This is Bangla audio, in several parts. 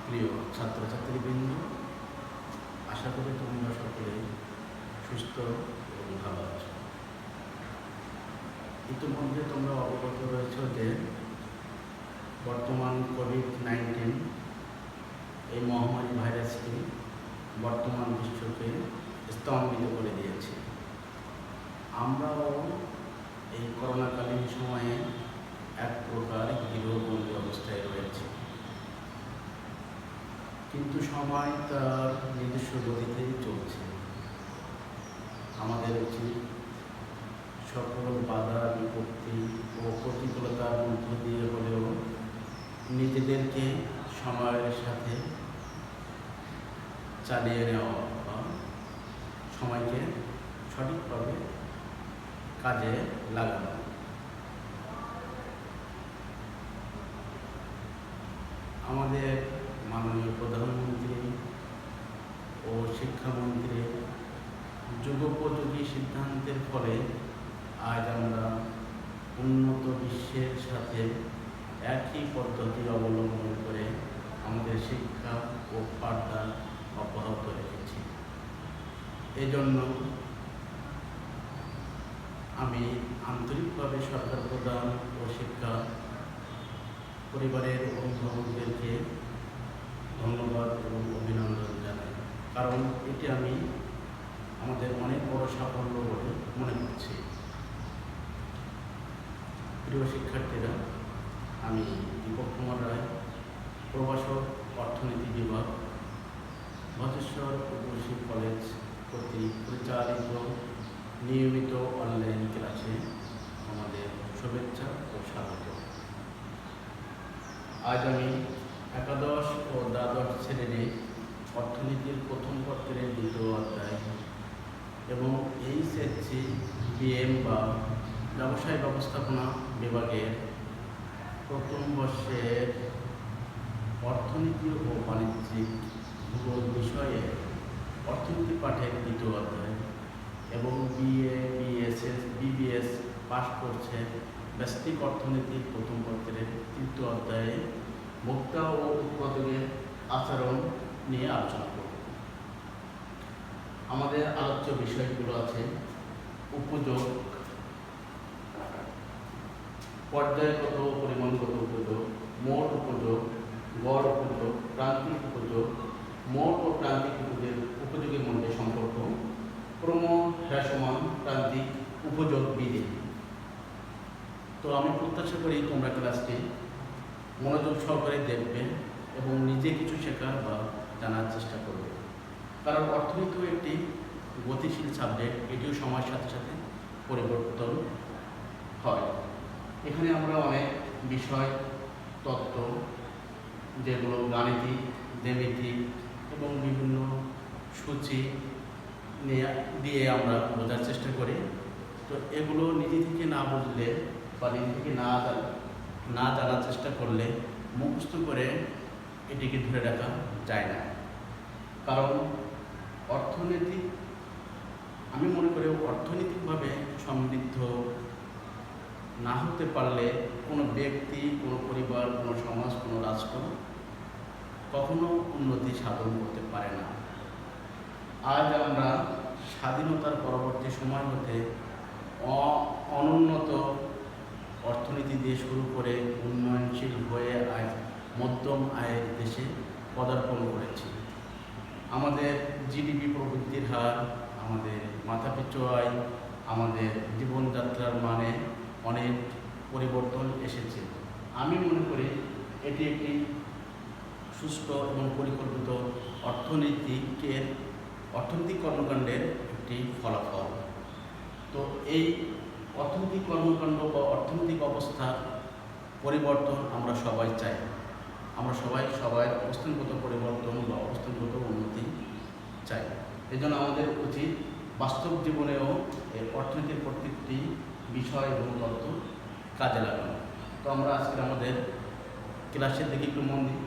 প্রিয় ছাত্রছাত্রীবৃন্দ, আশা করি তোমরা সকলে সুস্থ এবং ভালো আছো। ইতিমধ্যে তোমরা অবগত রয়েছ যে বর্তমান কোভিড-19 এই মহামারী ভাইরাসটি বর্তমান বিশ্বকে স্তম্ভিত করে দিয়েছে। আমরাও এই করোনাকালীন সময়ে এক প্রকার গৃহবন্দী অবস্থায় রয়েছে, কিন্তু সময় তার নিজস্ব গতিতেই চলছে। আমাদের উচিত সকল বাধা বিপত্তি ও প্রতিকূলতার মধ্য দিয়ে হলেও নিজেদেরকে সময়ের সাথে চালিয়ে নেওয়া বা সময়কে সঠিকভাবে কাজে লাগানো। আমাদের মাননীয় প্রধানমন্ত্রী ও শিক্ষামন্ত্রী যুগোপযোগী সিদ্ধান্তের ফলে আজ আমরা উন্নত বিশ্বের সাথে একই পদ্ধতি অবলম্বন করে আমাদের শিক্ষা ও পাঠদান অব্যাহত রেখেছি। এজন্য আমি আন্তরিকভাবে সরকার প্রধান ও শিক্ষা পরিবারের অভিভাবকদেরকে ধন্যবাদ এবং অভিনন্দন জানাই, কারণ এটি আমি আমাদের অনেক বড় সাফল্য বলে মনে করছি। প্রিয় শিক্ষার্থীরা, আমি দীপক কুমার রায়, প্রভাষক, অর্থনীতি বিভাগ, ভদ্রেশ্বর উপশিক্ষা কলেজ কর্তৃক পরিচালিত নিয়মিত অনলাইন ক্লাসে আমাদের শুভেচ্ছা ও স্বাগত। আজ আমি একাদশ ও দ্বাদশ শ্রেণীর অর্থনীতির প্রথম পত্রের দ্বিতীয় অধ্যায় এবং HSC BM বা ব্যবসায় ব্যবস্থাপনা বিভাগের প্রথম বর্ষের অর্থনীতি ও বাণিজ্যিক ভূগোল বিষয়ে অর্থনীতি পাঠের দ্বিতীয় অধ্যায় এবং BA BBS পাশ করছে ব্যষ্টিক অর্থনীতির প্রথম পত্রের তৃতীয় অধ্যায়ে ভোক্তা ও উৎপাদকের আচরণ নিয়ে আলোচনা করব। আমাদের আলোচ্য বিষয়গুলো আছে উপযোগ, পর্যায়গত ও পরিমাণগত উপযোগ, মোট উপযোগ, গড় উপযোগ, প্রান্তিক উপযোগ, মোট ও প্রান্তিক উপযোগের মধ্যে সম্পর্ক, ক্রমহ্রাসমান প্রান্তিক উপযোগ বিধি। তো আমি প্রত্যাশা করি তোমরা ক্লাসটি মনোযোগ সহকারে দেখবে এবং নিজে কিছু শেখার বা জানার চেষ্টা করবে, কারণ অর্থনীতিও একটি গতিশীল সাবজেক্ট, এটিও সময়ের সাথে সাথে পরিবর্তন হয়। এখানে আমরা অনেক বিষয়, তত্ত্ব, যেগুলো গাণিতিক, জ্যামিতিক এবং বিভিন্ন সূচি দিয়ে আমরা বোঝার চেষ্টা করি। তো এগুলো নিজে থেকে না বুঝলে বা নিজে থেকে না জানার চেষ্টা করলে মুখস্থ করে এটিকে ধরে রাখা যায় না। কারণ অর্থনীতি, আমি মনে করি অর্থনৈতিকভাবে সমৃদ্ধ না হতে পারলে কোনো ব্যক্তি, কোনো পরিবার, কোনো সমাজ, কোনো রাষ্ট্র কখনো উন্নতি সাধন করতে পারে না। আজ আমরা স্বাধীনতার পরবর্তী সময় হতে অনুন্নত অর্থনীতি দিয়ে শুরু করে উন্নয়নশীল হয়ে আজ মধ্যম আয়ের দেশে পদার্পণ করেছি। আমাদের GDP প্রবৃদ্ধির হার, আমাদের মাথাপিছু আয়, আমাদের জীবনযাত্রার মানে অনেক পরিবর্তন এসেছে। আমি মনে করি এটি একটি সুস্থ এবং পরিকল্পিত অর্থনৈতিক কর্মকাণ্ডের একটি ফলাফল। তো এই অর্থনৈতিক কর্মকাণ্ড বা অর্থনৈতিক অবস্থার পরিবর্তন আমরা সবাই চাই। আমরা সবাই অবস্থানগত পরিবর্তন বা অবস্থানগত উন্নতি চাই। এই জন্য আমাদের উচিত বাস্তব জীবনেও এই অর্থনীতির প্রত্যেকটি বিষয় এবং তত্ত্ব কাজে লাগানো। তো আমরা আজকে আমাদের ক্লাসের দিকে একটু মন দিই।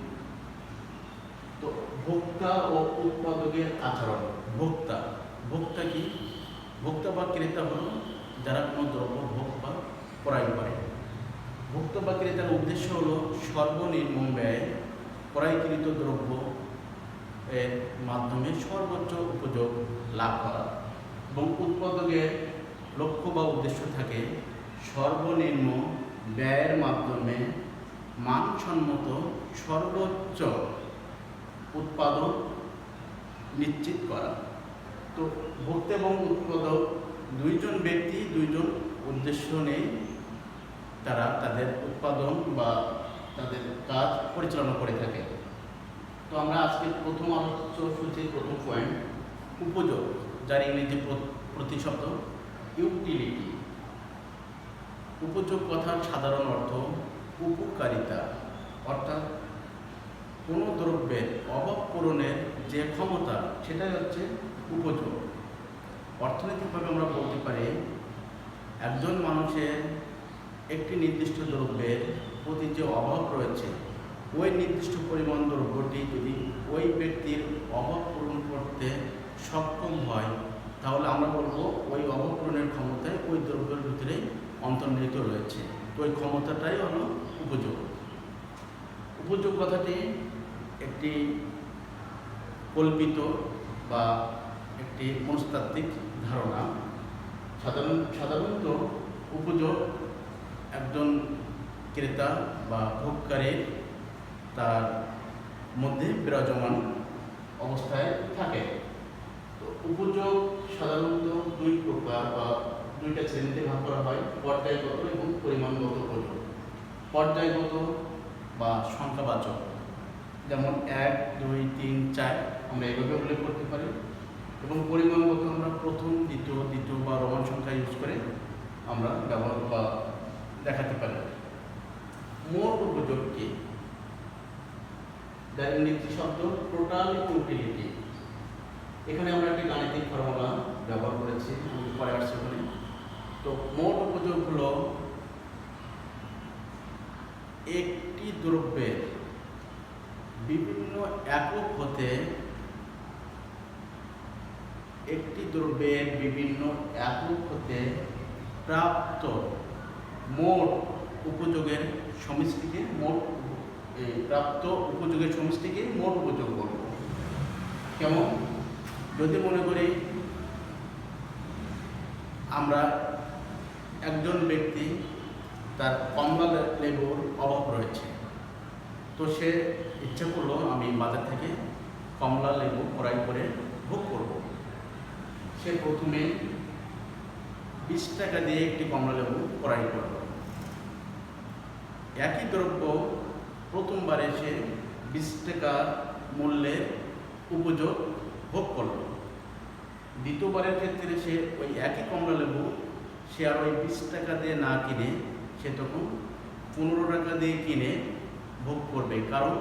তো ভোক্তা ও উৎপাদকের আচরণ। ভোক্তা কি? ভোক্তা বা ক্রেতা হলো যারা কোনো দ্রব্য ভোগ বা ক্রয় করে। ভোক্তা বা ক্রেতার উদ্দেশ্য হলো সর্বনিম্ন ব্যয় ক্রয়কৃত দ্রব্য এর মাধ্যমে সর্বোচ্চ উপযোগ লাভ করা এবং উৎপাদকের লক্ষ্য বা উদ্দেশ্য থাকে সর্বনিম্ন ব্যয়ের মাধ্যমে মানসম্মত সর্বোচ্চ উৎপাদন নিশ্চিত করা। তো ভোক্তা এবং উৎপাদক দুইজন ব্যক্তি দুইজন উদ্দেশ্য নেই তারা তাদের উৎপাদন বা তাদের কাজ পরিচালনা করে থাকে। তো আমরা আজকে প্রথম আলোচনার প্রথম পয়েন্ট উপযোগ, যার ইংরেজি প্রতিশব্দ ইউটিলিটি। উপযোগ কথার সাধারণ অর্থ উপকারিতা, অর্থাৎ কোনো দ্রব্যের অভাব পূরণের যে ক্ষমতা সেটাই হচ্ছে উপযোগ। অর্থনৈতিকভাবে আমরা বলতে পারি একজন মানুষের একটি নির্দিষ্ট দ্রব্যের প্রতি যে অভাব রয়েছে ওই নির্দিষ্ট পরিমাণ দ্রব্যটি যদি ওই ব্যক্তির অভাব পূরণ করতে সক্ষম হয় তাহলে আমরা বলবো ওই অভাব পূরণের ক্ষমতায় ওই দ্রব্যের ভিতরে অন্তর্নিহিত রয়েছে। তো ওই ক্ষমতাটাই হলো উপযোগ। উপযোগ কথাটি একটি কল্পিত বা একটি মনস্তাত্ত্বিক ধারণা। সাধারণত উপযোগ একজন ক্রেতা বা ভোগকারীর তার মধ্যে বিরাজমান অবস্থায় থাকে। তো উপযোগ সাধারণত দুই প্রকার বা দুইটা শ্রেণীতে ভাগ করা হয়, পর্যায়গত এবং পরিমাণগত উপযোগ। পর্যায়গত বা সংখ্যাবাচক, যেমন 1, 2, 3, 4 আমরা এইভাবে উল্লেখ করতে পারি, এবং পরিমাণগত আমরা প্রথম, দ্বিতীয় বা রোমান সংখ্যা ইউজ করে আমরা ব্যবহার বা দেখাতে পারি। মোট উপযোগ কি? যার ইংরেজি শব্দ টোটাল ইউটিলিটি। এখানে আমরা একটি গাণিতিক ফর্মুলা ব্যবহার করেছি, পরে আসছে ওখানে। তো মোট উপযোগ হলো একটি দ্রব্যের বিভিন্ন একক হতে প্রাপ্ত মোট উপযোগের সমষ্টিকে মোট উপযোগ বলব। কেমন? যদি মনে করি আমরা একজন ব্যক্তি তার কমলা লেবুর অভাব রয়েছে, তো সে ইচ্ছা করলো আমি বাজার থেকে কমলা লেবু ক্রয় করে ভোগ করব। সে প্রথমে 20 টাকা দিয়ে একটি কমলা লেবু ক্রয় করল। একই দ্রব্য প্রথমবারে সে 20 টাকা মূল্যের উপযোগ ভোগ করল। দ্বিতীয়বারের ক্ষেত্রে সে ওই একই কমলা লেবু সে আর ওই 20 টাকা দিয়ে না কিনে সে তখন 15 টাকা দিয়ে কিনে ভোগ করবে, কারণ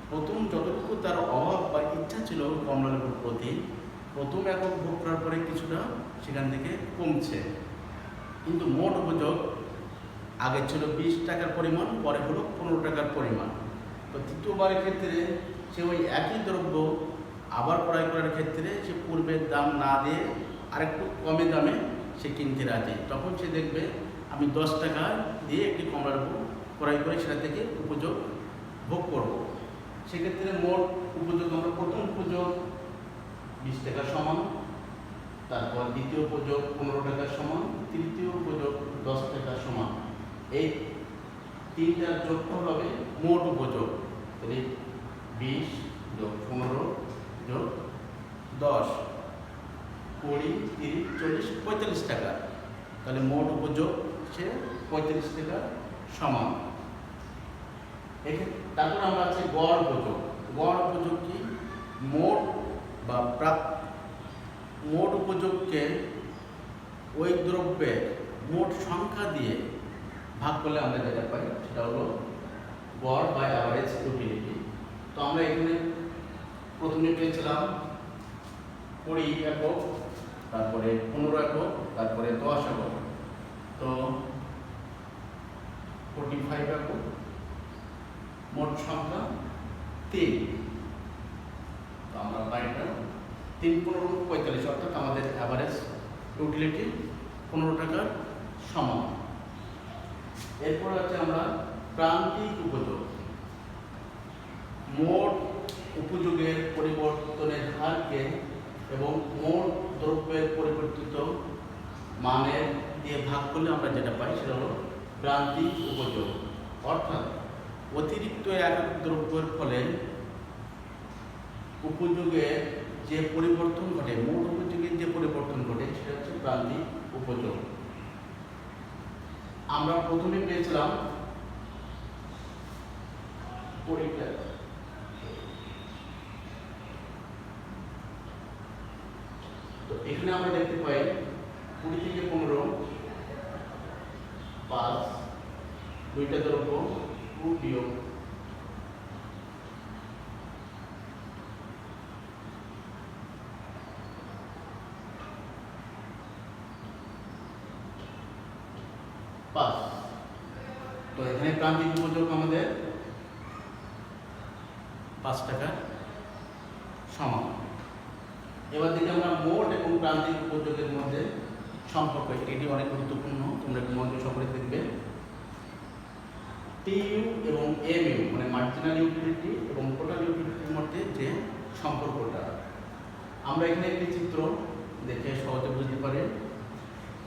প্রথম যতটুকু তার অভাব বা ইচ্ছা ছিল কমলা লেবুর প্রতি, প্রথম একক ভোগ করার পরে কিছুটা সেখান থেকে কমছে। কিন্তু মোট উপযোগ আগে ছিল 20 টাকার পরিমাণ, পরে হলো 15 টাকার পরিমাণ। তো তৃতীয়বারের ক্ষেত্রে সে ওই একই দ্রব্য আবার ক্রয় করার ক্ষেত্রে সে পূর্বের দাম না দিয়ে আরেকটু কমে দামে সে কিনতে রাজি। তখন সে দেখবে আমি 10 টাকা দিয়ে একটি কমলা লেবু ক্রয় করে সেটা থেকে উপযোগ ভোগ করব। সেক্ষেত্রে মোট উপযোগ আমরা প্রথম উপযোগ 20 টাকা সমান, তারপর দ্বিতীয় উপযোগ 15 টাকা সমান, তৃতীয় উপযোগ 10 টাকা সমান। এই তিনটার যোগফল হবে মোট উপযোগ। তাহলে 20 যোগ 15 যোগ 10, 20, 30, 40, 45 টাকা। তাহলে মোট উপযোগ সে 45 টাকা সমান। তারপর আমরা আছে গড় উপযোগ। গড় উপযোগ কি? মোট উপযোগকে ওই দ্রব্যের মোট সংখ্যা দিয়ে ভাগ করলে আমরা যেটা পাই সেটা হলো গড় বা অ্যাভারেজ ইউটিলিটি। তো আমরা এখানে প্রথমে পেয়েছিলাম 20 একক, তারপরে 15 একক, তারপরে 10 একক, তো 45 একক, মোট সংখ্যা 3। তো আমরা পাইটা 3 15 45, অর্থাৎ আমাদের অ্যাভারেজ ইউটিলিটি 15 টাকার সমান। এরপর আছে আমরা প্রান্তিক উপযোগ। মোট উপযোগের পরিবর্তনের হারকে এবং মোট দ্রব্যের পরিবর্তিত মানের দিয়ে ভাগ করলে আমরা যেটা পাই সেটা হলো প্রান্তিক উপযোগ। অর্থাৎ অতিরিক্ত এক দ্রব্যের ফলে উপযোগের যে পরিবর্তন ঘটে, মোট উপযোগের যে পরিবর্তন ঘটে সেটা হচ্ছে প্রান্তিক উপযোগ। আমরা প্রথমে পেয়েছিলাম তো এখানে আমরা দেখতে পাই 20 থেকে 15 5 দুইটা দ্রব্য 2 বিয়োগ 5। তো এখানে প্রান্তিক উপযোগ আমাদের 5 টাকা সমান। এবার দেখি আমরা মোট এবং প্রান্তিক উপযোগের মধ্যে সম্পর্ক, এটি অনেক গুরুত্বপূর্ণ, তোমরা একটু মনোযোগ সহকারে দেখবে। টিইউ এবং এমইউ মানে মার্জিনাল ইউটিলিটি এবং টোটাল ইউটিলিটির মধ্যে যে সম্পর্কটা, আমরা এখানে একটি চিত্র দেখে সহজে বুঝতে পারি।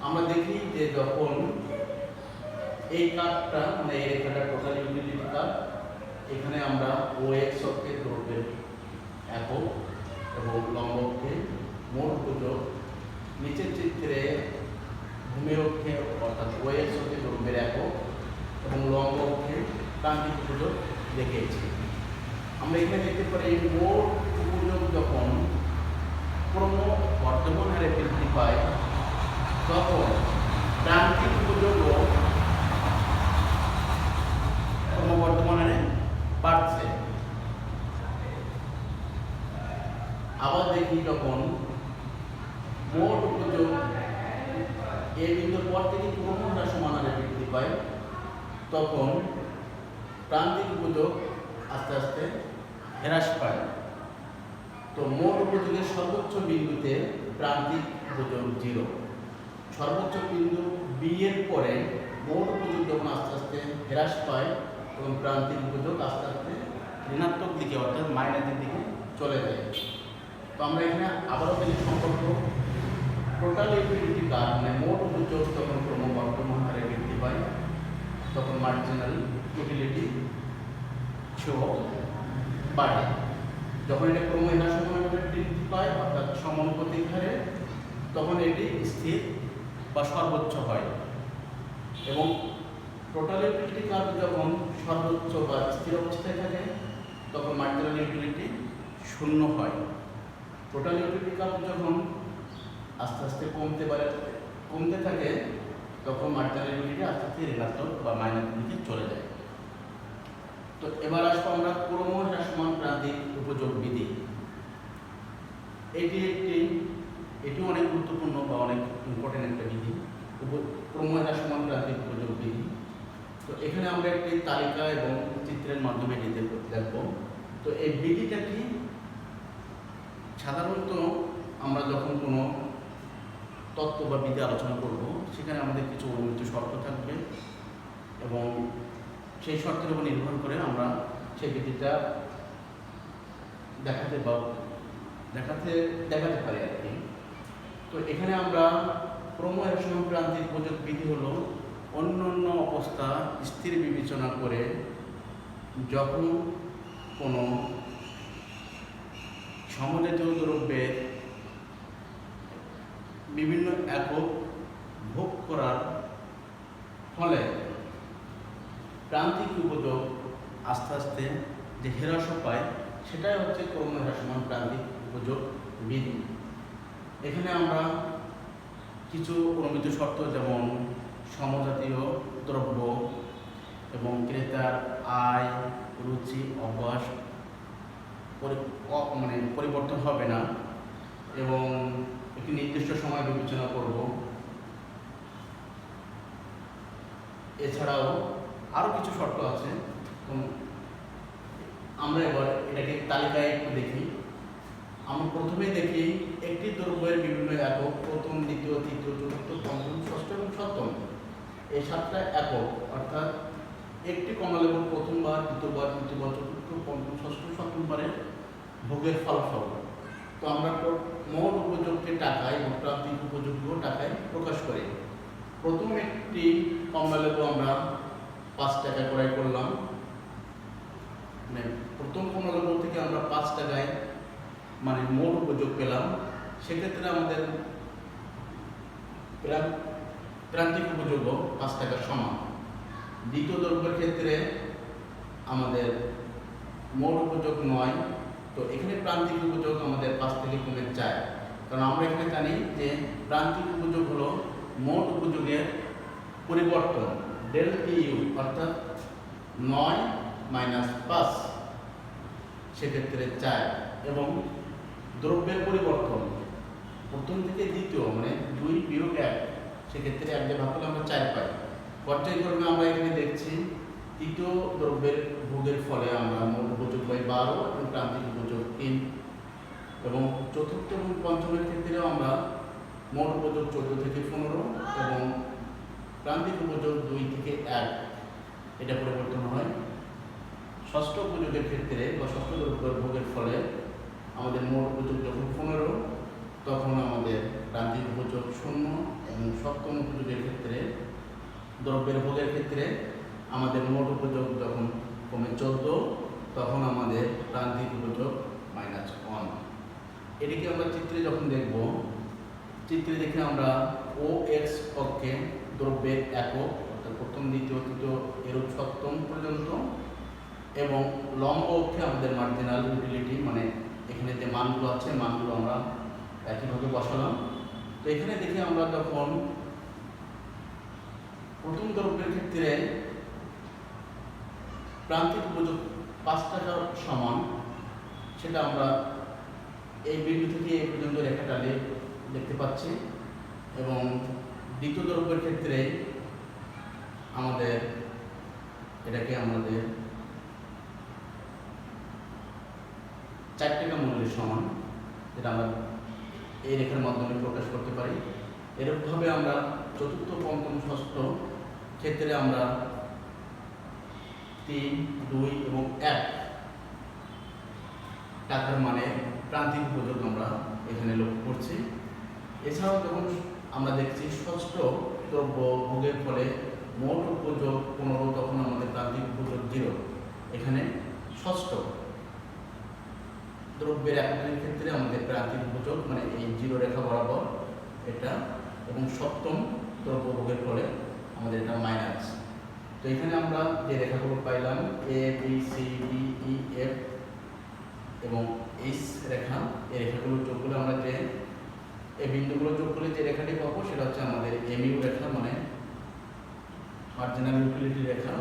আমরা দেখি যে যখন এই কার্ভটা মানে এই রেখাটা টোটাল ইউটিলিটি কার্ভ, এখানে আমরা ওএক্স অক্ষে দ্রব্যের একক এবং লম্ব অক্ষে মোট উপযোগ, নিচের চিত্রে ভূমি অক্ষে অর্থাৎ ওএক্স অক্ষে দ্রব্যের একক এবং লম্ব অক্ষে প্রান্তিক উপযোগ দেখিয়েছি। আমরা এখানে দেখতে পারি মোট উপযোগ যখন ক্রমবর্ধমান হারে বৃদ্ধি পায় তখন প্রান্তিক উপযোগও ক্রমবর্ধমান হারে বাড়ছে। আবার দেখি যখন মোট উপযোগ এই বিন্দুর পর থেকে ক্রমহ্রাসমান হারে বৃদ্ধি পায় তখন প্রান্তিক উপযোগ আস্তে আস্তে হ্রাস পায়। তো মোট উপযোগের সর্বোচ্চ বিন্দুতে প্রান্তিক উপযোগ 0, সর্বোচ্চ বিন্দু বি এর পরে মোট উপযোগ যখন আস্তে আস্তে হ্রাস পায় এবং প্রান্তিক উপযোগ আস্তে আস্তে ঋণাত্মক দিকে অর্থাৎ মাইনাসের দিকে চলে যায়। তো আমরা এখানে আবারও দেখি সম্পর্ক টোটাল ইউটিলিটি কার্ভ মানে মোট উপযোগ যখন ক্রমবর্ধমান হারে বৃদ্ধি পায় তখন মার্জিনাল ইউটিলিটি বাড়ে। যখন এটা ক্রমহ্রাসমানভাবে বৃদ্ধি পায় অর্থাৎ সমানুপাতিক হারে তখন এটি স্থির বা সর্বোচ্চ হয় এবং টোটাল ইউটিলিটি কার্ভ যখন সর্বোচ্চ বা স্থির অবস্থায় থাকে তখন মার্জিনাল ইউটিলিটি 0 হয়। টোটাল ইউটিলিটি কার্ভ যখন আস্তে আস্তে কমতে থাকে তখন মার্জিনাল ইউটিলিটি আস্তে আস্তে ঋণাত্মক বা মাইনাসের দিকে চলে যায়। তো এবার আসবো আমরা ক্রমহ্রাসমান প্রান্তিক উপযোগ বিধি। এটি অনেক গুরুত্বপূর্ণ বা অনেক ইম্পর্টেন্ট একটা বিধি, ক্রমহ্রাসমান প্রান্তিক উপযোগ বিধি। তো এখানে আমরা একটি তালিকা এবং চিত্রের মাধ্যমে দেখব। তো এই বিধিটা কি? সাধারণত আমরা যখন কোনো তত্ত্ব বা বিধি আলোচনা করব সেখানে আমাদের কিছু অনুমিত শর্ত থাকবে এবং সেই শর্তের উপর নির্ভর করে আমরা সেই বিধিটা দেখাতে পারি আর কি। তো এখানে আমরা ক্রমহ্রাসমান প্রান্তিক উপযোগ বিধি হলো অন্যান্য অবস্থা স্থির বিবেচনা করে যখন কোনো সমজাতীয় দ্রব্যের বিভিন্ন একক ভোগ করার ফলে প্রান্তিক উপযোগ আস্তে আস্তে যে হ্রাস পায় সেটাই হচ্ছে ক্রমহ্রাসমান প্রান্তিক উপযোগ বিধি। এখানে আমরা কিছু অনুমিত শর্ত যেমন সমজাতীয় দ্রব্য এবং ক্রেতার আয়, রুচি, অভ্যাস পরিবর্তন হবে না এবং একটি নির্দিষ্ট সময় বিবেচনা করব। এছাড়াও আরও কিছু শর্ত আছে। আমরা এবার এটাকে তালিকায় একটু দেখি। আমরা প্রথমে দেখি একটি দ্রব্যের বিভিন্ন একক প্রথম, দ্বিতীয়, তৃতীয়, চতুর্থ, পঞ্চম, ষষ্ঠ এবং সপ্তম এই 7টা একক অর্থাৎ একটি কমলালেবু প্রথমবার, দ্বিতীয়বার, তৃতীয়বার, চতুর্থ চতুর্থ পঞ্চম ষষ্ঠ সপ্তম বারের ভোগের ফলাফল। তো আমরা মোট উপযোগকে টাকায় এবং প্রান্তিক উপযোগও টাকায় প্রকাশ করি। প্রথম একটি কমলা লেবু আমরা 5 টাকা ক্রয় করলাম, মানে প্রথম কমলা লেবু থেকে আমরা 5 টাকায় মানে মোট উপযোগ পেলাম। সেক্ষেত্রে আমাদের প্রান্তিক উপযোগও 5 টাকার সমান। দ্বিতীয় দ্রব্যের ক্ষেত্রে আমাদের মোট উপযোগ 9, তো এখানে প্রান্তিক উপযোগ আমাদের 5 থেকে কমে 4, কারণ আমরা এখানে জানি যে প্রান্তিক উপযোগ হলো মোট উপযোগের পরিবর্তন ডেল ইউ, অর্থাৎ 9 মাইনাস 5 সেক্ষেত্রে 4, এবং দ্রব্যের পরিবর্তন প্রথম থেকে দ্বিতীয় মানে 2 বিয়োগ 1, সেক্ষেত্রে 1 দিয়ে ভাগ করলে আমরা 4 পাই। পর্যায়ক্রমে আমরা এখানে দেখছি তৃতীয় দ্রব্যের ভোগের ফলে আমরা মোট উপযোগ পাই 12 এবং প্রান্তিক উপযোগ 3, এবং চতুর্থ এবং পঞ্চমের ক্ষেত্রেও আমরা মোট উপযোগ 14 থেকে 15 এবং প্রান্তিক উপযোগ 2 থেকে 1, এটা পরিবর্তন হয়। ষষ্ঠ উপযোগের ক্ষেত্রে বা ষষ্ঠ দ্রব্যের ভোগের ফলে আমাদের মোট উপযোগ যখন 15, তখন আমাদের প্রান্তিক উপযোগ 0, এবং সপ্তম উপযোগের ক্ষেত্রে দ্রব্যের ভোগের ক্ষেত্রে আমাদের মোট উপযোগ যখন কমে 14, তখন আমাদের প্রান্তিক উপযোগ -1। এটিকে আমরা চিত্রে যখন দেখব, চিত্রে দেখে আমরা ও এক্স অক্ষে দ্রব্যের একক অর্থাৎ প্রথম দ্বিতীয় তৃতীয় এরূপ সপ্তম পর্যন্ত, এবং লম্ব অক্ষে আমাদের মার্জিনাল ইউটিলিটি মানে এখানে যে মানগুলো আছে মানগুলো আমরা একইভাবে বসালাম। তো এখানে দেখে আমরা যখন প্রথম দ্রব্যের ক্ষেত্রে প্রান্তিক উপযোগ 5 টাকার সমান, সেটা আমরা এই বিন্দু থেকে এই পর্যন্ত রেখা টালে দেখতে পাচ্ছি, এবং দ্বিতীয় দ্রব্যের ক্ষেত্রে আমাদের এটাকে আমাদের 4 টাকা মূল্যের সমান, যেটা আমরা এই রেখার মাধ্যমে প্রকাশ করতে পারি। এরকমভাবে আমরা চতুর্থ পঞ্চম ষষ্ঠ ক্ষেত্রে আমরা 3, 2 এবং 1 টাকার মানে প্রান্তিক উপযোগ আমরা এখানে লক্ষ্য করছি। এছাড়াও যখন আমরা দেখছি ষষ্ঠ দ্রব্য ভোগের ফলে মোট উপযোগ 15, তখন আমাদের প্রান্তিক উপযোগ 0। এখানে ষষ্ঠ দ্রব্যের এককের ক্ষেত্রে আমাদের প্রান্তিক উপযোগ মানে এই 0 রেখা বরাবর এটা, এবং সপ্তম দ্রব্য ভোগের ফলে আমাদের এটা মাইনাস। তো এখানে আমরা যে রেখাগুলো পাইলাম A B C D E F এবং এইচ রেখা, এই রেখাগুলো যোগ করলে আমরা যে এই বিন্দুগুলো যোগ করলে যে রেখাটি পাবো সেটা হচ্ছে আমাদের এমইউ রেখা মানে মার্জিনাল ইউটিলিটি রেখা।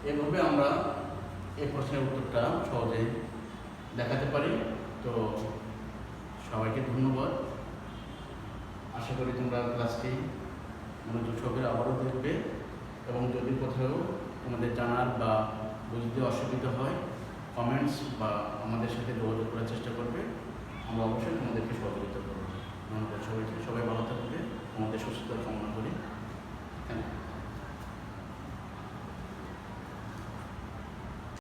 এভাবে আমরা এই প্রশ্নের উত্তরটা সহজে দেখাতে পারি। তো সবাইকে ধন্যবাদ। আশা করি তোমরা ক্লাসটি মনোযোগ সহকারে আবারও দেখবে, এবং যদি কোথাও তোমাদের জানার বা বুঝতে অসুবিধা হয় কমেন্টস বা আমাদের সাথে যোগাযোগ করার চেষ্টা করবে, আমরা অবশ্যই তোমাদেরকে সহযোগিতা করবো। ধন্যবাদ সবাইকে। সবাই ভালো থাকবে, আমাদের সুস্থতা কামনা করি। Thank you.